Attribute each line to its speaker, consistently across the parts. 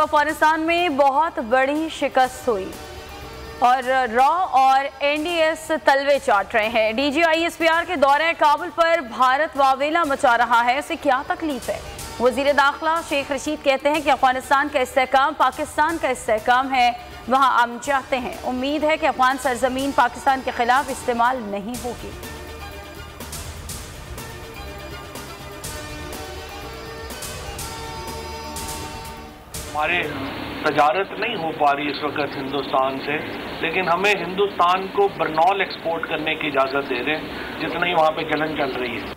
Speaker 1: अफगानिस्तान में बहुत बड़ी शिकस्त हुई और रॉ और एनडीएस तलवे चाट रहे हैं। DGISPR के दौरे काबुल पर भारत वावेला मचा रहा है, इसे क्या तकलीफ है? वजीर दाखिला शेख रशीद कहते हैं कि अफगानिस्तान का इस्तेहकाम पाकिस्तान का इस्तेहकाम है, वहाँ हम चाहते हैं। उम्मीद है कि अफगान सरजमीन पाकिस्तान के खिलाफ इस्तेमाल नहीं होगी।
Speaker 2: हमारे तजारत नहीं हो पा रही इस वक्त हिंदुस्तान से, लेकिन हमें हिंदुस्तान को बरनौल एक्सपोर्ट करने की इजाज़त दे दें, जितनी वहाँ पे जलन चल रही है।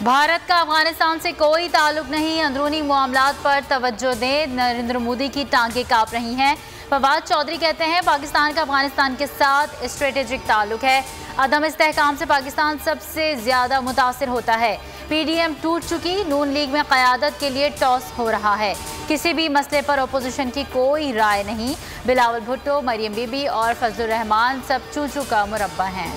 Speaker 3: भारत का अफगानिस्तान से कोई ताल्लुक नहीं, अंदरूनी मामलात पर तवज्जो दें। नरेंद्र मोदी की टांगें कांप रही हैं। फवाद चौधरी कहते हैं पाकिस्तान का अफगानिस्तान के साथ स्ट्रेटेजिक ताल्लुक है। अदम इस्तेहकाम से पाकिस्तान सबसे ज़्यादा मुतासिर होता है। PDM टूट चुकी, नून लीग में क़यादत के लिए टॉस हो रहा है। किसी भी मसले पर अपोजिशन की कोई राय नहीं। बिलावल भुट्टो, मरियम बीबी और फजलुर रहमान सब चूचू का मुरब्बा हैं।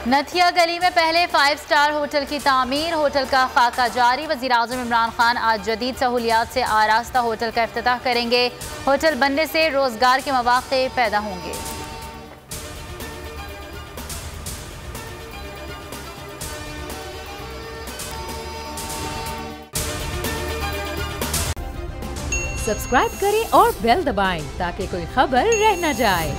Speaker 3: नथिया गली में पहले 5 स्टार होटल की तामीर, होटल का खाका जारी। वज़ीर-ए-आज़म इमरान खान आज जदीद सहूलियात से आरास्ता होटल का इफ्तिताह करेंगे। होटल बनने से रोजगार के मौक़े पैदा होंगे।
Speaker 4: सब्सक्राइब करें और बेल दबाएं ताकि कोई खबर रह न जाए।